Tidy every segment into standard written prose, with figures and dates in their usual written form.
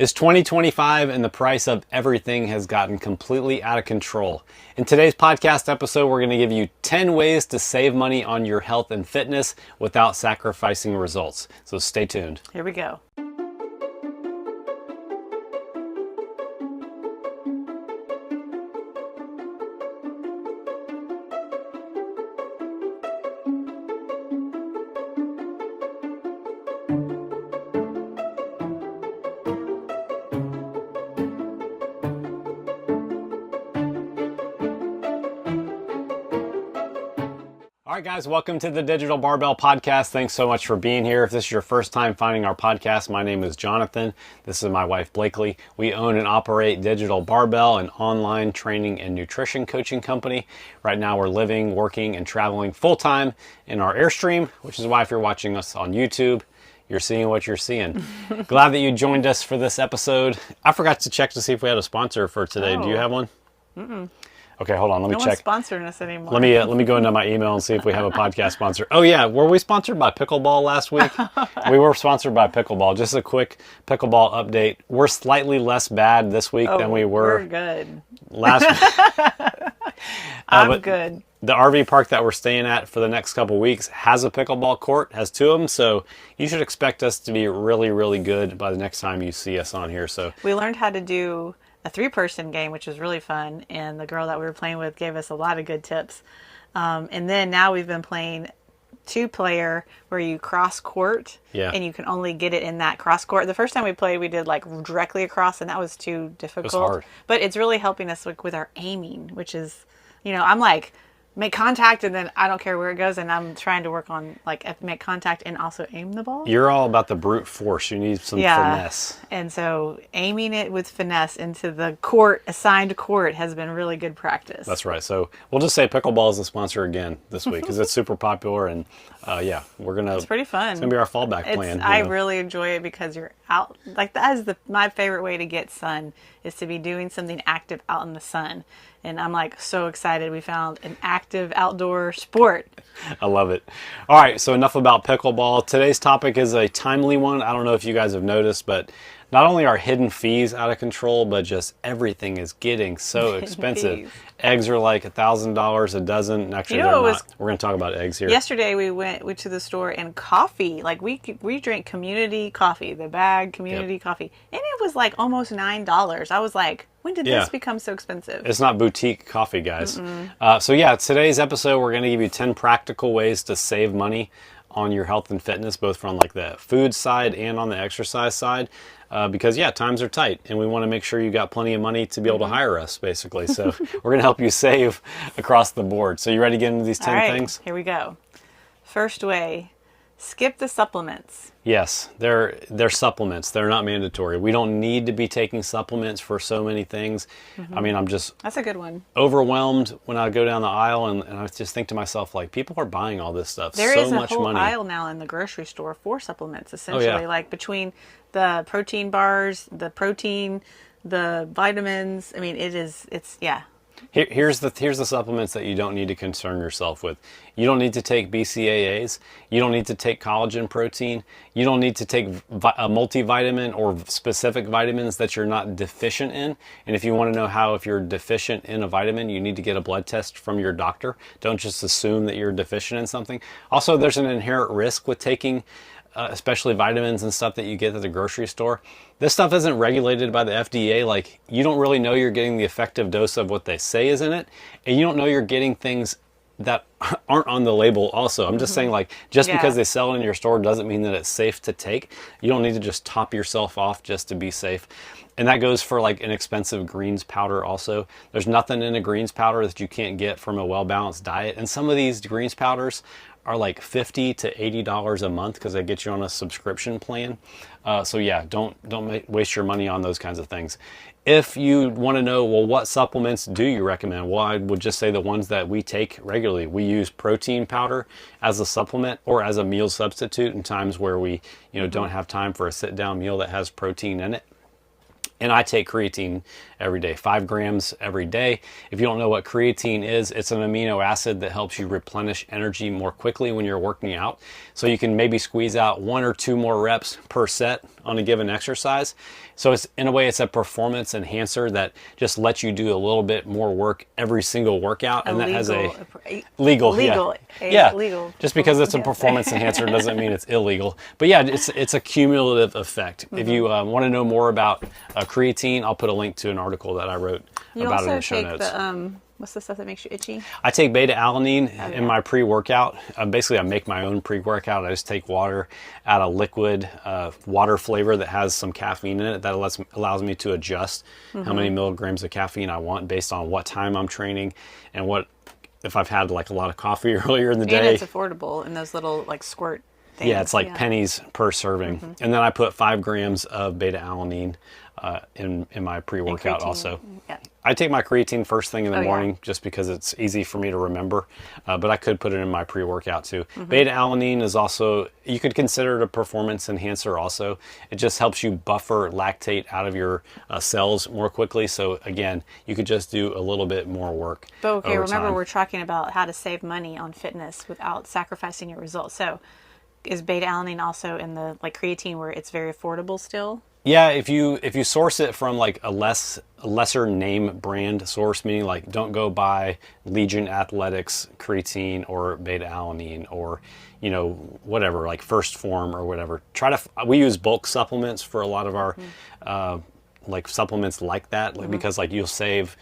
It's 2025 and the price of everything has gotten completely out of control. In today's podcast episode, we're going to give you 10 ways to save money on your health and fitness without sacrificing results. So stay tuned. Here we go. All right, guys, welcome to the Digital Barbell Podcast. Thanks so much for being here. If this is your first time finding our podcast, my name is Jonathan. This is my wife, Blakely. We own and operate Digital Barbell, an online training and nutrition coaching company. Right now, we're living, working, and traveling full-time in our Airstream, which is why if you're watching us on YouTube, you're seeing what you're seeing. Glad that you joined us for this episode. I forgot to check to see if we had a sponsor for today. Do you have one? Mm-mm. Okay, hold on. Let me check. No one's sponsoring us anymore. Let me go into my email and see if we have a podcast sponsor. Oh yeah, were we sponsored by Pickleball last week? We were sponsored by Pickleball. Just a quick Pickleball update. We're slightly less bad this week than we were. We're good. Last week. I'm good. The RV park that we're staying at for the next couple weeks has a pickleball court, has two of them, so you should expect us to be really, really good by the next time you see us on here. So we learned how to do a 3-person game, which was really fun, and the girl that we were playing with gave us a lot of good tips. And then now we've been playing 2-player where you cross court, and you can only get it in that cross court. The first time we played, we did like directly across, and that was too difficult. It was hard. But it's really helping us with our aiming, which is, I'm like, make contact and then I don't care where it goes, and I'm trying to work on like make contact and also aim the ball. You're all about the brute force. You need some finesse. And so aiming it with finesse into the assigned court has been really good practice. That's right. So we'll just say Pickleball is the sponsor again this week because it's super popular, and we're gonna. It's pretty fun. It's gonna be our fallback plan. I really enjoy it because you're out. Like that is my favorite way to get sun is to be doing something active out in the sun. And I'm like so excited we found an active outdoor sport. I love it. All right, so enough about pickleball. Today's topic is a timely one. I don't know if you guys have noticed, but not only are hidden fees out of control, but just everything is getting so expensive. Eggs are like $1,000 a dozen. Actually, they're not. We're going to talk about eggs here. Yesterday we went to the store and coffee, like we drank community coffee, the bag community coffee, and it was like almost $9. I was like, when did this become so expensive? It's not boutique coffee, guys. Today's episode, we're going to give you 10 practical ways to save money on your health and fitness, both from like the food side and on the exercise side. Because times are tight and we want to make sure you got plenty of money to be able to hire us, basically. So we're going to help you save across the board. So you ready to get into these 10 things? Here we go. First way, skip the supplements. Yes, they're supplements. They're not mandatory. We don't need to be taking supplements for so many things. I mean, That's a good one. Overwhelmed when I go down the aisle and I just think to myself, like, people are buying all this stuff. There so is a much whole money. aisle now in the grocery store for supplements, essentially. Like between the protein bars, the protein, the vitamins. I mean, it's. Here's the supplements that you don't need to concern yourself with. You don't need to take BCAAs. You don't need to take collagen protein. You don't need to take a multivitamin or specific vitamins that you're not deficient in. And if you want to know if you're deficient in a vitamin, you need to get a blood test from your doctor. Don't just assume that you're deficient in something. Also, there's an inherent risk with taking especially vitamins and stuff that you get at the grocery store. This stuff isn't regulated by the FDA. Like, you don't really know you're getting the effective dose of what they say is in it, and you don't know you're getting things that aren't on the label also. I'm just saying, like, because they sell it in your store doesn't mean that it's safe to take. You don't need to just top yourself off just to be safe. And that goes for like an expensive greens powder also. There's nothing in a greens powder that you can't get from a well-balanced diet. And some of these greens powders are like $50 to $80 a month because they get you on a subscription plan. Don't waste your money on those kinds of things. If you want to know, well, what supplements do you recommend? Well, I would just say the ones that we take regularly. We use protein powder as a supplement or as a meal substitute in times where we, don't have time for a sit-down meal that has protein in it. And I take creatine every day, 5 grams every day. If you don't know what creatine is, it's an amino acid that helps you replenish energy more quickly when you're working out. So you can maybe squeeze out 1 or 2 more reps per set on a given exercise. So it's, in a way, it's a performance enhancer that just lets you do a little bit more work every single workout. And that has a legal. Just because it's a performance enhancer doesn't mean it's illegal. But yeah, it's a cumulative effect. If you want to know more about creatine, I'll put a link to an article that I wrote about it in the show notes. What's the stuff that makes you itchy? I take beta-alanine in my pre-workout. Basically, I make my own pre-workout. I just take water, add a liquid water flavor that has some caffeine in it that allows me to adjust how many milligrams of caffeine I want based on what time I'm training and what if I've had like a lot of coffee earlier in the day. And it's affordable in those little like squirt things. Yeah, it's like pennies per serving. And then I put 5 grams of beta-alanine in my pre-workout also. Yeah. I take my creatine first thing in the morning just because it's easy for me to remember, but I could put it in my pre-workout too. Beta-alanine is also, you could consider it a performance enhancer also. It just helps you buffer lactate out of your cells more quickly. So again, you could just do a little bit more work. But okay, over remember time. we're talking about how to save money on fitness without sacrificing your results. So is beta-alanine also in the like creatine where it's very affordable still? Yeah, if you source it from like a lesser name brand source, meaning like don't go buy Legion Athletics creatine or beta-alanine or whatever, like First Form or whatever. We use bulk supplements for a lot of our like supplements like that, because like you'll save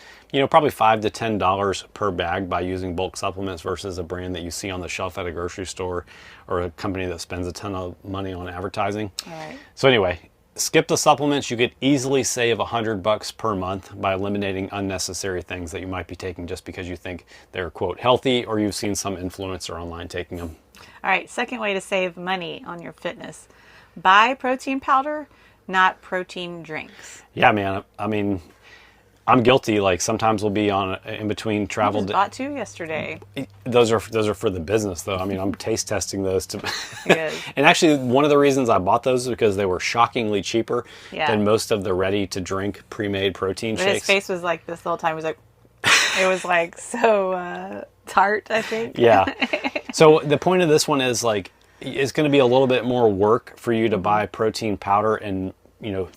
probably $5 to $10 per bag by using bulk supplements versus a brand that you see on the shelf at a grocery store or a company that spends a ton of money on advertising. All right. So anyway, skip the supplements. You could easily save $100 per month by eliminating unnecessary things that you might be taking just because you think they're, quote, healthy, or you've seen some influencer online taking them. All right, second way to save money on your fitness. Buy protein powder, not protein drinks. Yeah, man. I mean, I'm guilty. Like sometimes we'll be in between travel. I just bought 2 yesterday. Those are for the business though. I mean, I'm taste testing those to. Good. And actually, one of the reasons I bought those is because they were shockingly cheaper than most of the ready-to-drink pre-made protein But shakes. his face was like this the whole time. He was like, it was like so tart, I think. Yeah. So the point of this one is like, it's going to be a little bit more work for you to buy protein powder and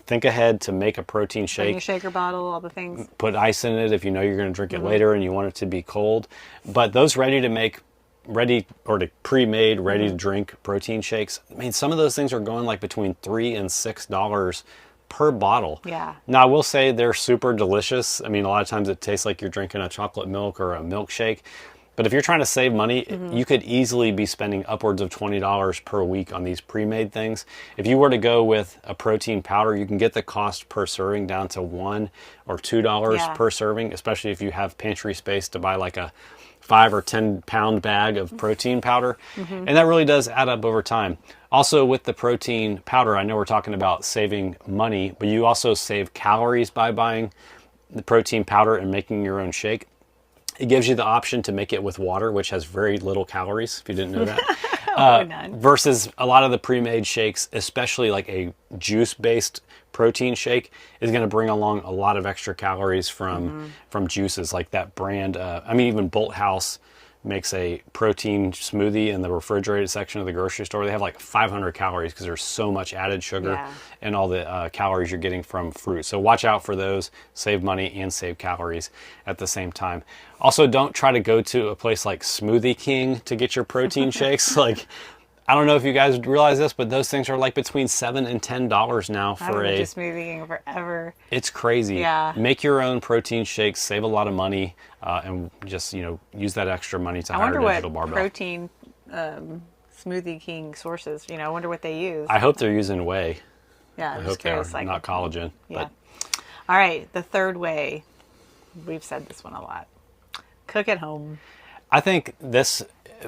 think ahead to make a protein shake. Bring your shaker bottle, all the things. Put ice in it if you know you're going to drink it later and you want it to be cold. But those pre-made, ready to drink protein shakes, I mean, some of those things are going like between $3 and $6 per bottle. Yeah. Now, I will say they're super delicious. I mean, a lot of times it tastes like you're drinking a chocolate milk or a milkshake. But if you're trying to save money, you could easily be spending upwards of $20 per week on these pre-made things. If you were to go with a protein powder, you can get the cost per serving down to $1 or $2 per serving, especially if you have pantry space to buy like a 5 or 10 pound bag of protein powder. And that really does add up over time. Also with the protein powder, I know we're talking about saving money, but you also save calories by buying the protein powder and making your own shake. It gives you the option to make it with water, which has very little calories, if you didn't know that. Versus a lot of the pre-made shakes, especially like a juice-based protein shake, is going to bring along a lot of extra calories from juices like that brand. Even Bolt House makes a protein smoothie in the refrigerated section of the grocery store. They have like 500 calories because there's so much added sugar and all the calories you're getting from fruit. So watch out for those. Save money and save calories at the same time. Also, don't try to go to a place like Smoothie King to get your protein shakes. Like, I don't know if you guys realize this, but those things are like between $7 and $10 now for I've been just Smoothie King forever. It's crazy. Yeah. Make your own protein shakes, save a lot of money, and just use that extra money to hire a digital barbell. I wonder what protein Smoothie King sources. I wonder what they use. I hope they're using whey. Yeah, I hope they are, not collagen. Yeah. But all right, the third way. We've said this one a lot. Cook at home. I think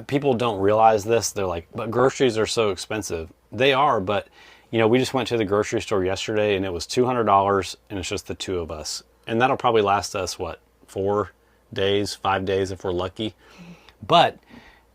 people don't realize this. They're like, but groceries are so expensive. They are, but we just went to the grocery store yesterday and it was $200 and it's just the two of us. And that'll probably last us, 4 days, 5 days if we're lucky. But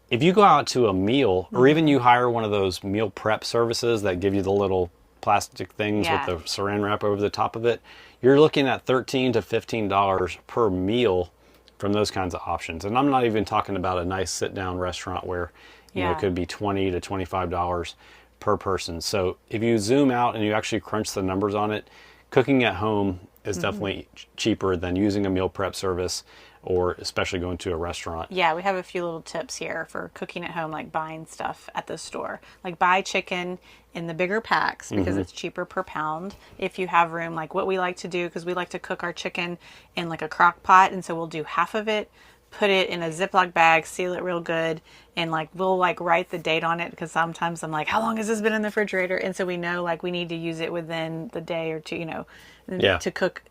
if you go out to a meal or even you hire one of those meal prep services that give you the little plastic things Yeah. with the saran wrap over the top of it, you're looking at $13 to $15 per meal from those kinds of options. And I'm not even talking about a nice sit down restaurant where, you know, Yeah. it could be $20 to $25 per person. So if you zoom out and you actually crunch the numbers on it, cooking at home is definitely cheaper than using a meal prep service, or especially going to a restaurant. Yeah, we have a few little tips here for cooking at home, like buying stuff at the store. Like buy chicken in the bigger packs because it's cheaper per pound if you have room. Like what we like to do, because we like to cook our chicken in like a crock pot, and so we'll do half of it, put it in a Ziploc bag, seal it real good, and like we'll like write the date on it, because sometimes I'm like, how long has this been in the refrigerator? And so we know like we need to use it within the day or two, you know, Yeah. to cook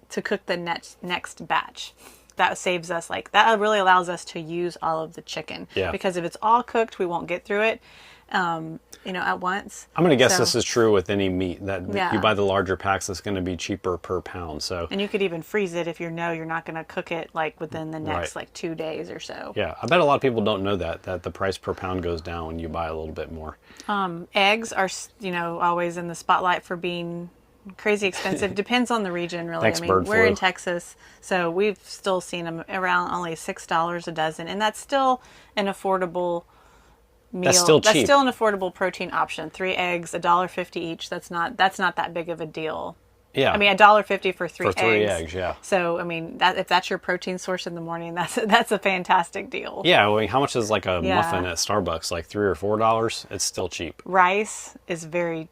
the next batch. That saves us, like that really allows us to use all of the chicken. Yeah. Because if it's all cooked, we won't get through it, you know, at once. I'm going to guess So- this is true with any meat, that Yeah. you buy the larger packs, it's going to be cheaper per pound. So And you could even freeze it if you know you're not going to cook it like within the next Right. like 2 days or so. yeah, I bet a lot of people don't know that the price per pound goes down when you buy a little bit more. Eggs are, you know, always in the spotlight for being crazy expensive. Depends on the region, really. Thanks, I mean, bird we're in flu. Texas, so we've still seen them around only $6 a dozen, and that's still an affordable meal. That's still cheap. That's still an affordable protein option. 3 eggs, $1.50 each. That's not that big of a deal. Yeah. I mean, $1.50 for three For 3 eggs. eggs, yeah. So, I mean, that if that's your protein source in the morning, that's a fantastic deal. Yeah, I mean, how much is like a Yeah. muffin at Starbucks? Like $3 or $4? It's still cheap. Rice is very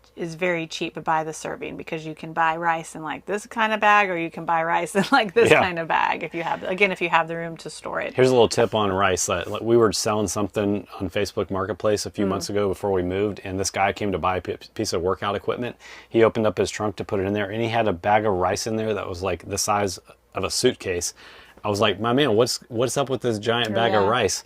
cheap by the serving, because you can buy rice in like this kind of bag, or you can buy rice in like this Yeah. kind of bag if you have the room to store it. Here's a little tip on rice. That we were selling something on Facebook Marketplace a few months ago before we moved, and this guy came to buy a piece of workout equipment. He opened up his trunk to put it in there, and he had a bag of rice in there that was like the size of a suitcase. I was like, my man, what's up with this giant bag of Yeah. rice?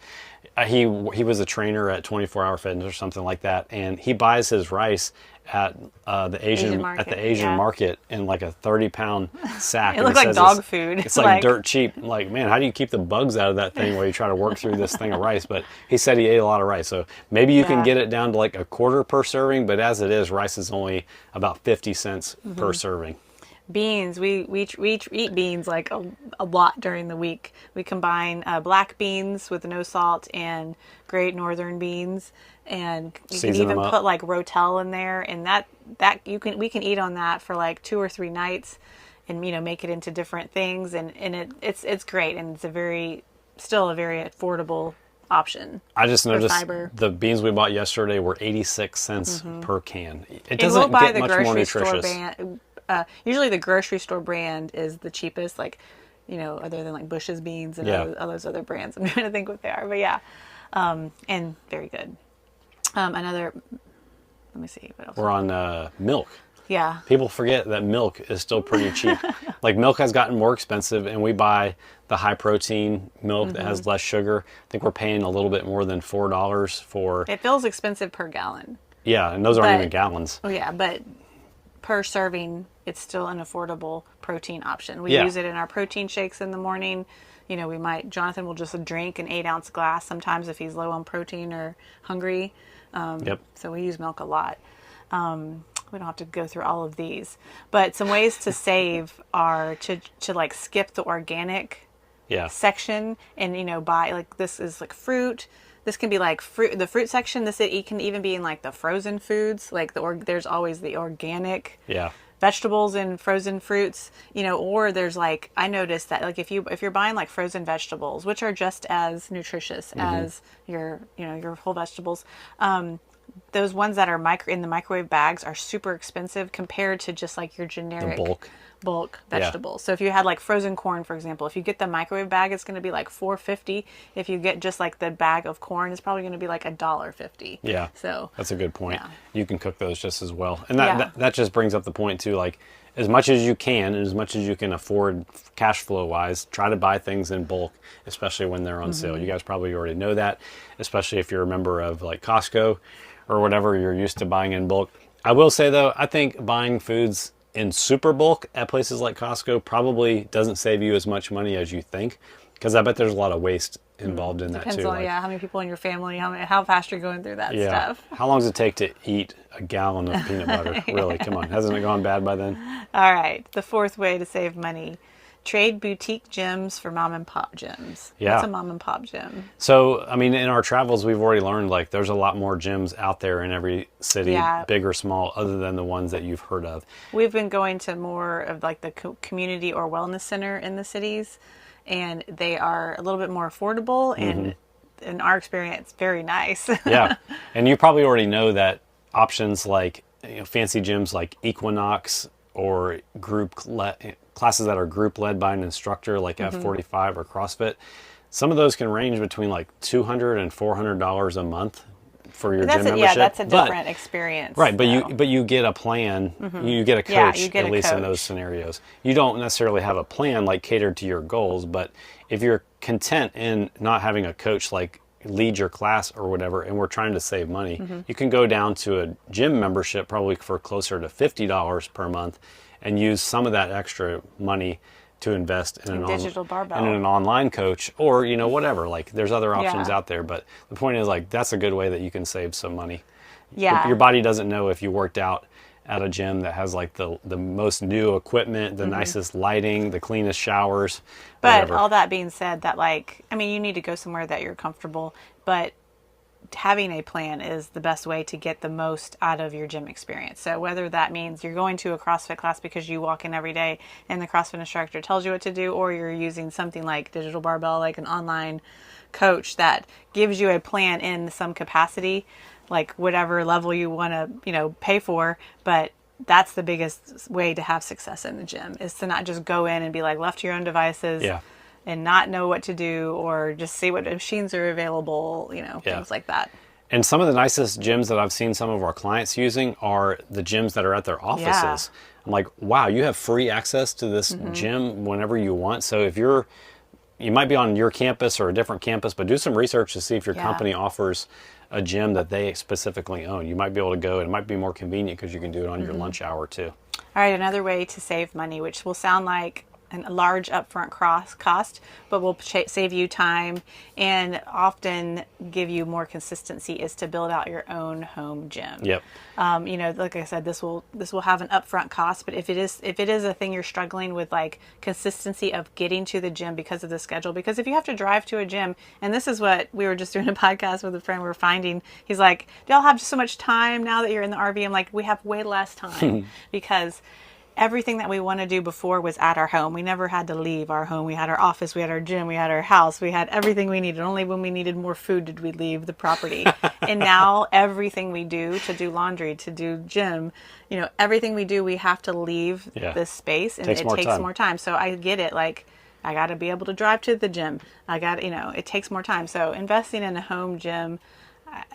He was a trainer at 24 Hour Fitness or something like that, and he buys his rice at the Asian market, market in like a 30-pound sack. It And looks he like says dog food. It's like dirt cheap. Like, man, how do you keep the bugs out of that thing while you try to work through this thing of rice? But he said he ate a lot of rice, so maybe you can Yeah. get it down to like a quarter per serving. But as it is, rice is only about 50 cents per serving. Beans, we eat beans like a lot during the week. We combine black beans with no salt and Great Northern beans, and you Season can even them up. put like Rotel in there, and that we can eat on that for like 2 or 3 nights, and you know, make it into different things, and it's great, and it's still a very affordable option. I just noticed fiber. the beans we bought yesterday were 86 cents per can. It And doesn't we'll buy get the much more grocery store nutritious. brand. Usually the grocery store brand is the cheapest, like, you know, other than like Bush's beans and Yeah. all those other brands. I'm trying to think what they are, but yeah, and very good. Let me see what else. We're on milk. Yeah, People forget that milk is still pretty cheap. Like, milk has gotten more expensive, and we buy the high protein milk that has less sugar. I think we're paying a little bit more than $4 for. it feels expensive per gallon. Yeah, and those aren't but- even gallons. Oh yeah, but per serving, it's still an affordable protein option. We Yeah. use it in our protein shakes in the morning. You know, Jonathan will just drink an 8-ounce glass sometimes if he's low on protein or hungry. Yep. So we use milk a lot. We don't have to go through all of these, but some ways to save are to like skip the organic Yeah. section, and you know, buy like, this is like fruit. This can be like the fruit section. It can even be in like the frozen foods. Like there's always the organic Yeah. vegetables and frozen fruits, you know, or there's like, I noticed that like if you're buying like frozen vegetables, which are just as nutritious as your whole vegetables, those ones that are in the microwave bags are super expensive compared to just like your generic bulk Yeah. vegetables. So if you had like frozen corn, for example, if you get the microwave bag, it's going to be like $4.50. If you get just like the bag of corn, it's probably going to be like $1.50. Yeah. So That's a good point. Yeah. You can cook those just as well. And Yeah. that just brings up the point too, like, as much as you can and as much as you can afford cash flow wise, try to buy things in bulk, especially when they're on sale. You guys probably already know that, especially if you're a member of like Costco or whatever, you're used to buying in bulk. I will say though, I think buying foods in super bulk at places like Costco probably doesn't save you as much money as you think, Because I bet there's a lot of waste involved in that Depends too. on how many people in your family, how fast you're going through that stuff. How long does it take to eat a gallon of peanut butter? Really, come on. Hasn't it gone bad by then? All right. The fourth way to save money. Trade boutique gyms for mom and pop gyms. Yeah. What's a mom and pop gym? So, I mean, in our travels, we've already learned like there's a lot more gyms out there in every city, big or small, other than the ones that you've heard of. We've been going to more of like the community or wellness center in the cities, and they are a little bit more affordable and in our experience, very nice. Yeah. And you probably already know that options like fancy gyms like Equinox or classes that are group led by an instructor like F45 or CrossFit, some of those can range between like $200 and $400 a month for your gym membership. Yeah, that's a different experience. Right, but you get a plan, you get a coach, at least in those scenarios. You don't necessarily have a plan like catered to your goals, but if you're content in not having a coach like lead your class or whatever, and we're trying to save money, you can go down to a gym membership probably for closer to $50 per month and use some of that extra money to invest in digital barbell and in an online coach or whatever. Like there's other options out there, but the point is like that's a good way that you can save some money. Yeah, your body doesn't know if you worked out at a gym that has like the most new equipment, the nicest lighting, the cleanest showers. But whatever. all that being said, you need to go somewhere that you're comfortable, but having a plan is the best way to get the most out of your gym experience. So whether that means you're going to a CrossFit class because you walk in every day and the CrossFit instructor tells you what to do, or you're using something like digital barbell, like an online coach that gives you a plan in some capacity, like whatever level you want to, pay for. But that's the biggest way to have success in the gym, is to not just go in and be like left to your own devices. Yeah. And not know what to do, or just see what machines are available, things like that. And some of the nicest gyms that I've seen some of our clients using are the gyms that are at their offices. Yeah. I'm like, wow, you have free access to this gym whenever you want. So if you might be on your campus or a different campus, but do some research to see if your company offers a gym that they specifically own. You might be able to go, and it might be more convenient because you can do it on your lunch hour too. All right, another way to save money, which will sound like a large upfront cost, but will save you time and often give you more consistency, is to build out your own home gym. Yep. Like I said, this will have an upfront cost, but if it is a thing you're struggling with, like consistency of getting to the gym because of the schedule, because if you have to drive to a gym, and this is what we were just doing a podcast with a friend, we were finding, he's like, do y'all have so much time now that you're in the RV? I'm like, we have way less time because everything that we want to do before was at our home. We never had to leave our home. We had our office, we had our gym, we had our house, we had everything we needed. Only when we needed more food did we leave the property. And now everything we do, to do laundry, to do gym, everything we do, we have to leave this space, and it takes more time. So I get it. Like, I got to be able to drive to the gym. It takes more time. So investing in a home gym,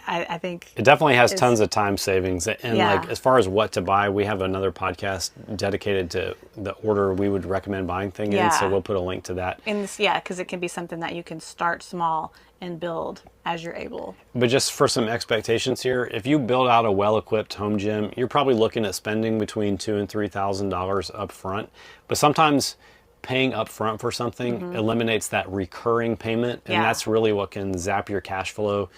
I think it definitely has tons of time savings. And like as far as what to buy, we have another podcast dedicated to the order we would recommend buying things in. So we'll put a link to that. Because it can be something that you can start small and build as you're able. But just for some expectations here, if you build out a well-equipped home gym, you're probably looking at spending between $2,000 and $3,000 up front. But sometimes paying up front for something eliminates that recurring payment, and that's really what can zap your cash flow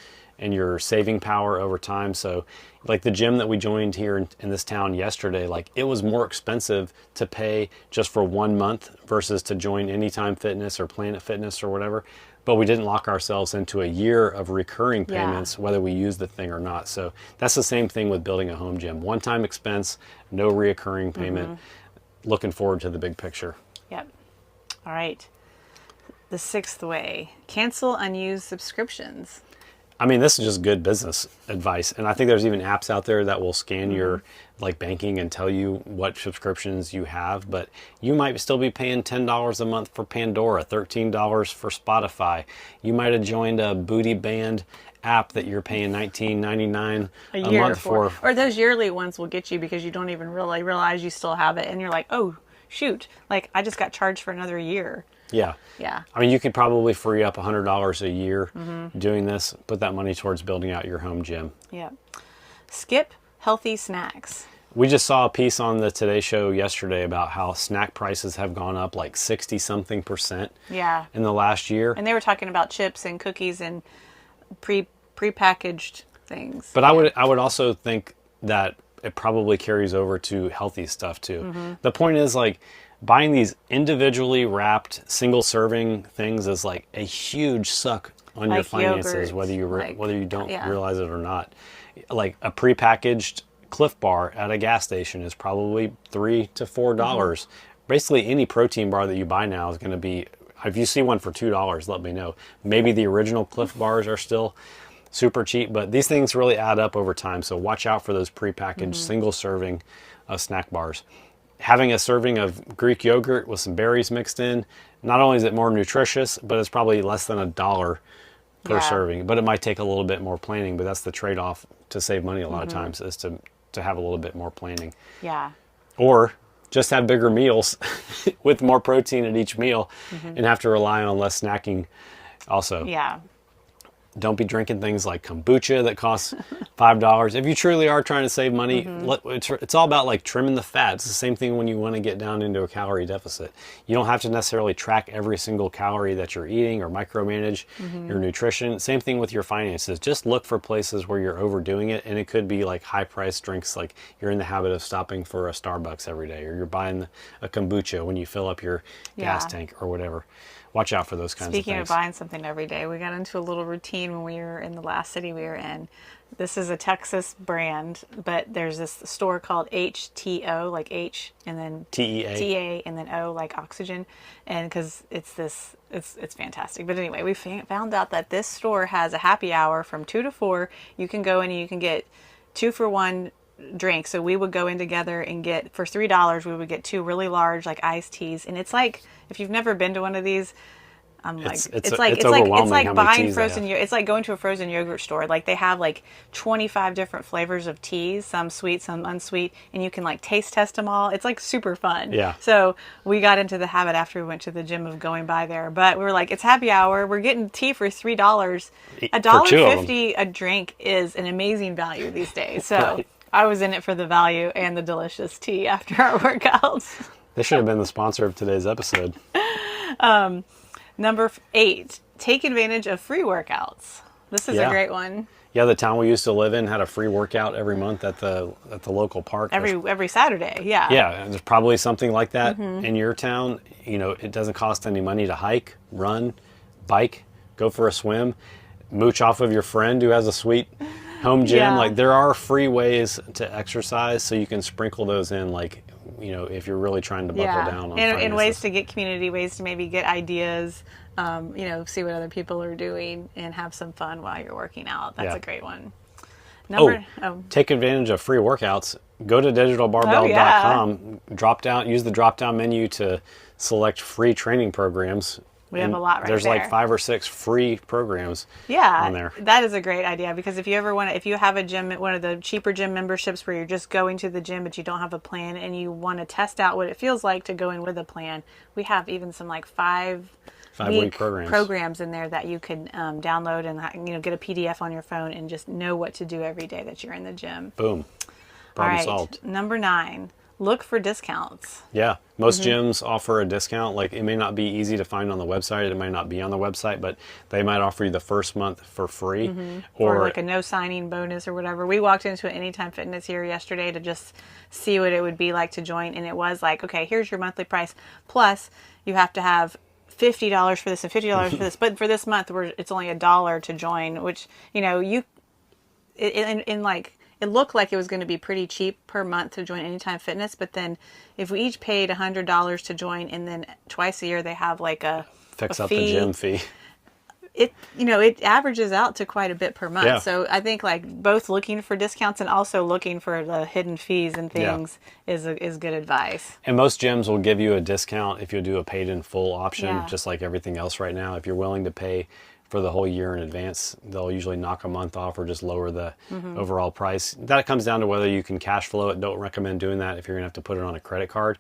and your saving power over time. So like the gym that we joined here in this town yesterday, like it was more expensive to pay just for 1 month versus to join Anytime Fitness or Planet Fitness or whatever. But we didn't lock ourselves into a year of recurring payments, whether we use the thing or not. So that's the same thing with building a home gym. One-time expense, no reoccurring payment. Looking forward to the big picture. Yep. All right. The sixth way, cancel unused subscriptions. I mean, this is just good business advice. And I think there's even apps out there that will scan your like banking and tell you what subscriptions you have. But you might still be paying $10 a month for Pandora, $13 for Spotify. You might have joined a Booty Band app that you're paying $19.99 a month for. Or those yearly ones will get you because you don't even really realize you still have it. And you're like, oh, shoot, like I just got charged for another year. Yeah. I mean, you could probably free up $100 a year doing this, put that money towards building out your home gym. Yeah. Skip healthy snacks. We just saw a piece on the Today Show yesterday about how snack prices have gone up like 60-something% Yeah. in the last year. And they were talking about chips and cookies and prepackaged things. But I would also think that it probably carries over to healthy stuff too. Mm-hmm. The point is, like, buying these individually wrapped single serving things is like a huge suck on your Like finances, yogurt, whether you don't yeah. realize it or not. Like a prepackaged Cliff Bar at a gas station is probably $3 to $4. Mm-hmm. Basically, any protein bar that you buy now is going to be. If you see one for $2, let me know. Maybe the original Cliff Bars are still super cheap, but these things really add up over time. So watch out for those prepackaged single serving snack bars. Having a serving of Greek yogurt with some berries mixed in, not only is it more nutritious, but it's probably less than $1 per Yeah. serving. But it might take a little bit more planning, but that's the trade-off to save money a lot of times, is to have a little bit more planning. Yeah. Or just have bigger meals with more protein at each meal and have to rely on less snacking also. Yeah. Don't be drinking things like kombucha that costs $5. If you truly are trying to save money, it's all about like trimming the fat. It's the same thing when you want to get down into a calorie deficit. You don't have to necessarily track every single calorie that you're eating or micromanage your nutrition. Same thing with your finances. Just look for places where you're overdoing it, and it could be like high price drinks, like you're in the habit of stopping for a Starbucks every day, or you're buying a kombucha when you fill up your gas tank or whatever. Watch out for those kinds of things. Speaking of buying something every day, we got into a little routine when we were in the last city we were in. This is a Texas brand, but there's this store called HTO, like H and then TEA. TA and then O, like oxygen, and because it's fantastic. But anyway, we found out that this store has a happy hour from 2 to 4. You can go in and you can get 2-for-1 drink. So we would go in together and get, for $3, we would get 2 really large like iced teas. And it's like, if you've never been to one of these, it's like overwhelming how many buying teas they frozen. It's like going to a frozen yogurt store. Like they have like 25 different flavors of teas, some sweet, some unsweet, and you can like taste test them all. It's like super fun. Yeah. So we got into the habit after we went to the gym of going by there. But we were like, it's happy hour. We're getting tea for $3. $1.50 a drink is an amazing value these days. So. Right. I was in it for the value and the delicious tea after our workouts. They should have been the sponsor of today's episode. Number 8, take advantage of free workouts. This is a great one. Yeah, the town we used to live in had a free workout every month at the local park. Every Saturday, yeah. Yeah, there's probably something like that in your town. You know, it doesn't cost any money to hike, run, bike, go for a swim, mooch off of your friend who has a sweet home gym. Yeah. Like, there are free ways to exercise, so you can sprinkle those in, like, you know, if you're really trying to buckle down on and ways finances. to get community, ways to maybe get ideas, you know, see what other people are doing and have some fun while you're working out. That's a great one. Take advantage of free workouts. Go to digitalbarbell.com, use the drop-down menu to select free training programs. We have a lot right There's there. like 5 or 6 free programs on there. That is a great idea, because if you ever if you have a gym, one of the cheaper gym memberships where you're just going to the gym but you don't have a plan and you want to test out what it feels like to go in with a plan, we have even some like 5-week programs in there that you can download and, you know, get a PDF on your phone and just know what to do every day that you're in the gym. Boom. Problem solved. Number 9, look for discounts. Yeah. Most gyms offer a discount. Like, it may not be easy to find on the website. It might not be on the website, but they might offer you the first month for free. Or like a no signing bonus or whatever. We walked into an Anytime Fitness here yesterday to just see what it would be like to join. And it was like, okay, here's your monthly price. Plus, you have to have $50 for this and $50 for this. But for this month, it's only $1 to join, which, you know, it looked like it was going to be pretty cheap per month to join Anytime Fitness, but then if we each paid $100 to join, and then twice a year they have like a fix up fee, the gym fee. It averages out to quite a bit per month. Yeah. So I think like both looking for discounts and also looking for the hidden fees and things is good advice. And most gyms will give you a discount if you do a paid in full option, Yeah. just like everything else right now. If you're willing to pay for the whole year in advance, they'll usually knock a month off or just lower the overall price. That comes down to whether you can cash flow it. Don't recommend doing that if you're going to have to put it on a credit card.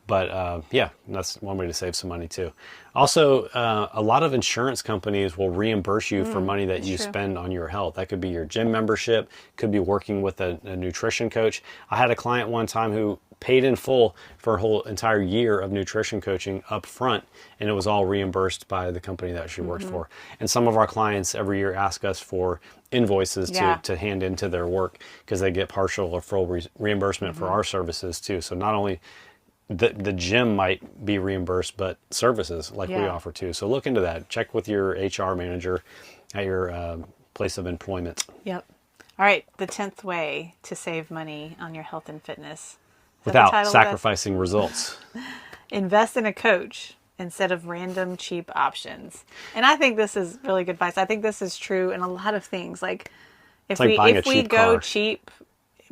But yeah, that's one way to save some money too. Also, a lot of insurance companies will reimburse you for money that you true. spend on your health. That could be your gym membership, could be working with a nutrition coach. I had a client one time who paid in full for a whole entire year of nutrition coaching up front, and it was all reimbursed by the company that she worked for. And some of our clients every year ask us for invoices Yeah. to hand into their work because they get partial or full reimbursement for our services too. So not only the gym might be reimbursed, but services like we Yeah. offer too. So look into that. Check with your HR manager at your place of employment. Yep. All right. The 10th way to save money on your health and fitness. Is that the Without title of this? sacrificing results. Invest in a coach instead of random cheap options. And I think this is really good advice. I think this is true in a lot of things. Like if like buying a we cheap go car. cheap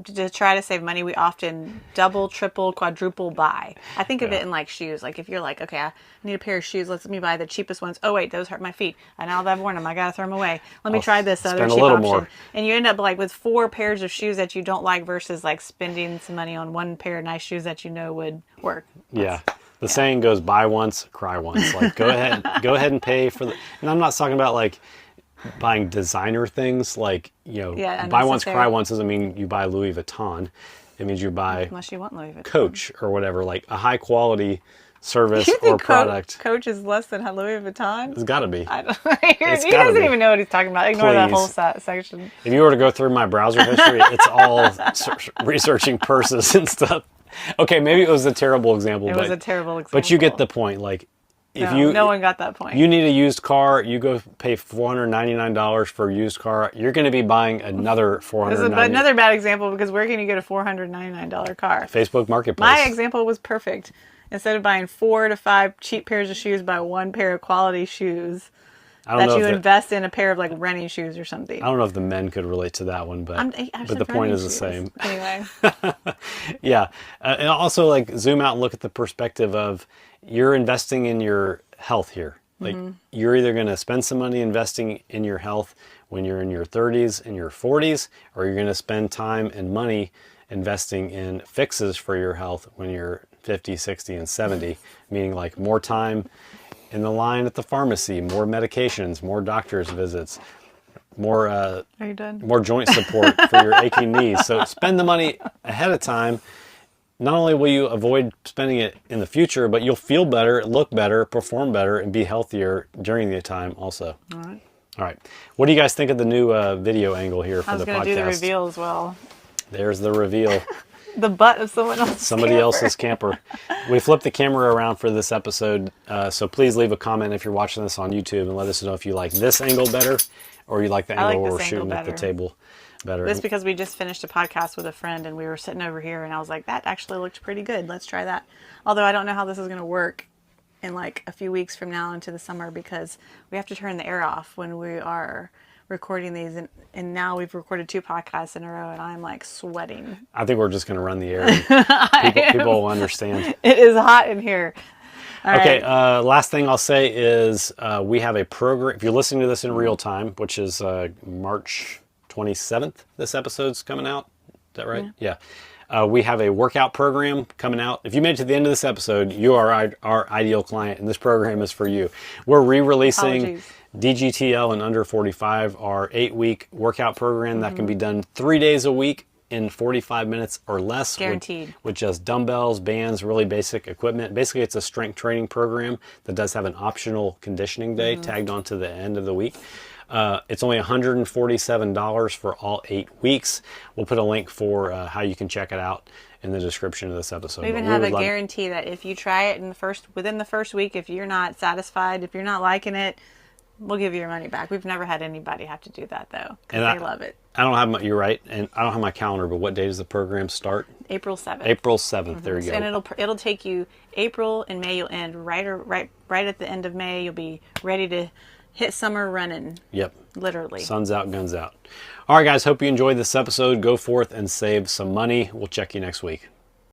to try to save money, we often double, triple, quadruple buy. I think of Yeah. it in like shoes. Like if you're like, okay, I need a pair of shoes. Let me buy the cheapest ones. Oh wait, those hurt my feet. And now that I've worn them, I gotta throw them away. Let me I'll try this other spend a cheap little option. more. And you end up like with 4 pairs of shoes that you don't like versus like spending some money on one pair of nice shoes that you know would work. Yeah. The saying goes, buy once, cry once. Like go ahead and pay for the, and I'm not talking about like buying designer things like, Yeah, buy once, unnecessary. cry once doesn't mean you buy Louis Vuitton. It means you buy Unless you want Louis Vuitton. Coach or whatever, like a high quality service You or think product. Coach is less than Louis Vuitton? It's got to be. I don't, It's he gotta doesn't be. even know what he's talking about. Ignore that Please. whole section. If you were to go through my browser history, it's all researching purses and stuff. Okay, maybe it was a terrible example. It was a terrible example. But you get the point. Like, if No, you no one got that point. you need a used car, you go pay $499 for a used car, you're going to be buying another This is $499. another bad example because where can you get a $499 car? Facebook Marketplace. My example was perfect. Instead of buying 4 to 5 cheap pairs of shoes, buy 1 pair of quality shoes I don't that know you if the- invest in a pair of like running shoes or something. I don't know if the men could relate to that one, but I said the point running is the shoes. same. Anyway, Yeah, and also like zoom out and look at the perspective of you're investing in your health here. Like you're either going to spend some money investing in your health when you're in your 30s and your 40s, or you're going to spend time and money investing in fixes for your health when you're 50, 60, and 70, meaning like more time in the line at the pharmacy, more medications, more doctor's visits, more are you done? more joint support for your aching knees. So spend the money ahead of time. Not only will you avoid spending it in the future, but you'll feel better, look better, perform better, and be healthier during the time also. All right. All right. What do you guys think of the new video angle here for I was the going podcast? to do the reveal as well. There's the reveal. The butt of someone else's Somebody camper. else's camper. We flipped the camera around for this episode, so please leave a comment if you're watching this on YouTube and let us know if you like this angle better or you like the I like angle where this we're angle shooting at the better. table better. This because we just finished a podcast with a friend and we were sitting over here and I was like, that actually looked pretty good. Let's try that. Although I don't know how this is going to work in like a few weeks from now into the summer because we have to turn the air off when we are recording these. And now we've recorded 2 podcasts in a row and I'm like sweating. I think we're just going to run the air. And people will understand. It is hot in here. All Okay, right. last thing I'll say is we have a program. If you're listening to this in real time, which is March 27th, this episode's coming out. Is that right? Yeah. We have a workout program coming out. If you made it to the end of this episode, you are our ideal client, and this program is for you. We're re-releasing Apologies. DGTL and Under 45, our 8-week workout program that can be done 3 days a week in 45 minutes or less. Guaranteed. With just dumbbells, bands, really basic equipment. Basically, it's a strength training program that does have an optional conditioning day tagged onto the end of the week. It's only $147 for all 8 weeks. We'll put a link for how you can check it out in the description of this episode. We even But have a would love- guarantee that if you try it within the first week, if you're not satisfied, if you're not liking it, we'll give you your money back. We've never had anybody have to do that though, because And they love it. I don't have my, you're right, and I don't have my calendar, but what day does the program start? April 7th. April 7th, there you go. And it'll take you April and May. You'll end right at the end of May. You'll be ready to hit summer running, Yep. literally. Sun's out, guns out. All right, guys, hope you enjoyed this episode. Go forth and save some money. We'll check you next week.